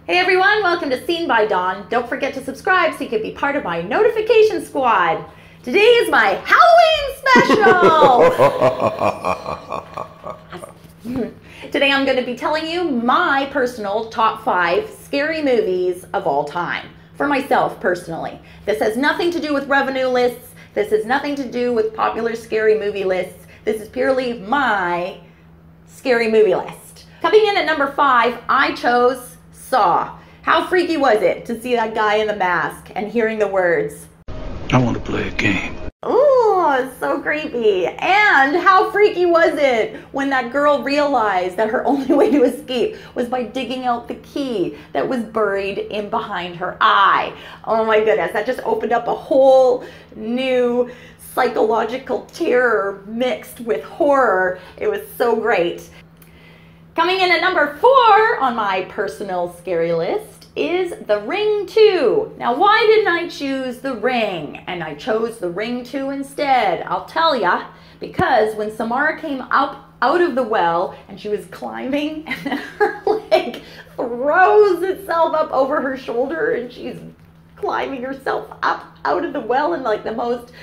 Hey everyone, welcome to Scene by Dawn. Don't forget to subscribe so you can be part of my notification squad. Today is my Halloween special! Today I'm going to be telling you my personal top 5 scary movies of all time. For myself, personally. This has nothing to do with revenue lists. This has nothing to do with popular scary movie lists. This is purely my scary movie list. Coming in at number 5, I chose Saw. How freaky was it to see that guy in the mask and hearing the words, "I want to play a game." Oh, it's so creepy. And how freaky was it when that girl realized that her only way to escape was by digging out the key that was buried in behind her eye. Oh my goodness, that just opened up a whole new psychological terror mixed with horror. It was so great. Coming in at number 4 on my personal scary list is The Ring 2. Now, why didn't I choose The Ring? And I chose The Ring 2 instead. I'll tell ya, because when Samara came up out of the well and she was climbing and then her leg throws itself up over her shoulder and she's climbing herself up out of the well in like the most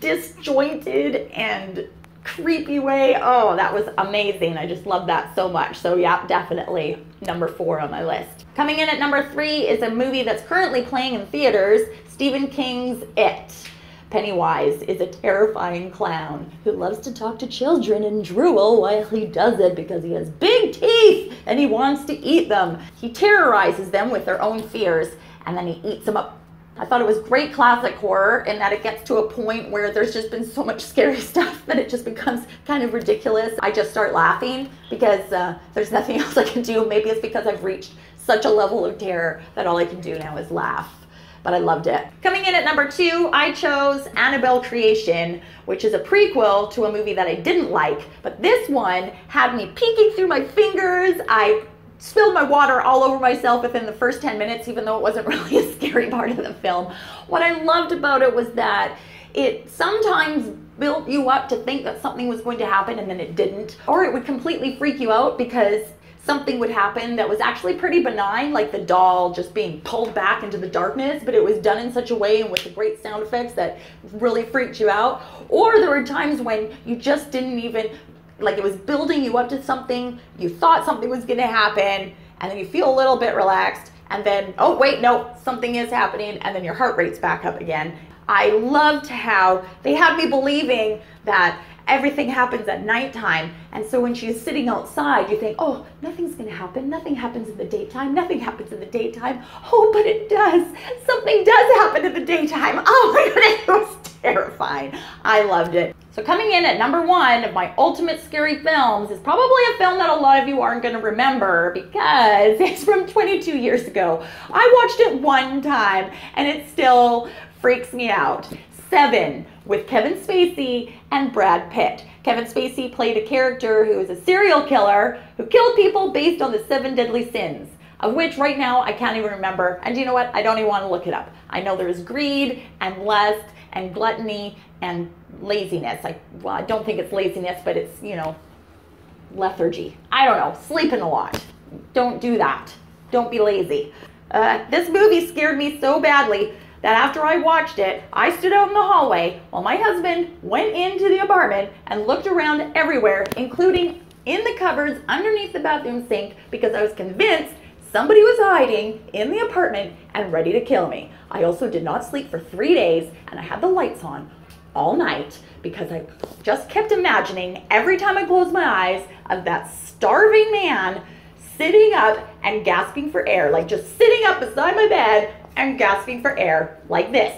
disjointed and creepy way. Oh, that was amazing. I just love that so much. So yeah, definitely number 4 on my list. Coming in at number 3 is a movie that's currently playing in theaters, Stephen King's It. Pennywise is a terrifying clown who loves to talk to children and drool while he does it because he has big teeth and he wants to eat them. He terrorizes them with their own fears and then he eats them up. I thought it was great classic horror in that it gets to a point where there's just been so much scary stuff that it just becomes kind of ridiculous. I just start laughing because there's nothing else I can do. Maybe it's because I've reached such a level of terror that all I can do now is laugh. But I loved it. Coming in at number 2, I chose Annabelle Creation, which is a prequel to a movie that I didn't like. But this one had me peeking through my fingers. I spilled my water all over myself within the first 10 minutes, even though it wasn't really a scary part of the film. What I loved about it was that it sometimes built you up to think that something was going to happen and then it didn't. Or it would completely freak you out because something would happen that was actually pretty benign, like the doll just being pulled back into the darkness, but it was done in such a way and with the great sound effects that really freaked you out. Or there were times when you just didn't even, like it was building you up to something, you thought something was gonna happen, and then you feel a little bit relaxed, and then, oh wait, no, something is happening, and then your heart rate's back up again. I loved how they had me believing that everything happens at nighttime, and so when she's sitting outside, you think, oh, nothing's gonna happen, nothing happens in the daytime, nothing happens in the daytime. Oh, but it does. Something does happen in the daytime. Oh my goodness, it was terrifying. I loved it. So coming in at number 1 of my ultimate scary films is probably a film that a lot of you aren't going to remember because it's from 22 years ago. I watched it one time and it still freaks me out. Seven, with Kevin Spacey and Brad Pitt. Kevin Spacey played a character who is a serial killer who killed people based on the 7 deadly sins, of which right now I can't even remember. And you know what? I don't even want to look it up. I know there's greed and lust and gluttony and laziness. Well, I don't think it's laziness, but it's, you know, lethargy. I don't know, sleeping a lot. Don't do that. Don't be lazy. This movie scared me so badly that after I watched it, I stood out in the hallway while my husband went into the apartment and looked around everywhere, including in the cupboards underneath the bathroom sink, because I was convinced somebody was hiding in the apartment and ready to kill me. I also did not sleep for 3 days and I had the lights on all night because I just kept imagining every time I closed my eyes of that starving man sitting up and gasping for air, like just sitting up beside my bed and gasping for air like this.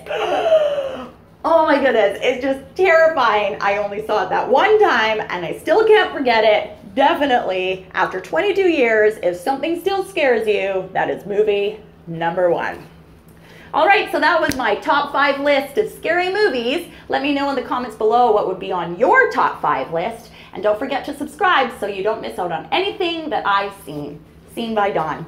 Oh my goodness, it's just terrifying. I only saw it that one time and I still can't forget it. Definitely, after 22 years, if something still scares you, that is movie number 1. All right, so that was my top 5 list of scary movies. Let me know in the comments below what would be on your top 5 list. And don't forget to subscribe so you don't miss out on anything that I've seen. Scene by Dawn.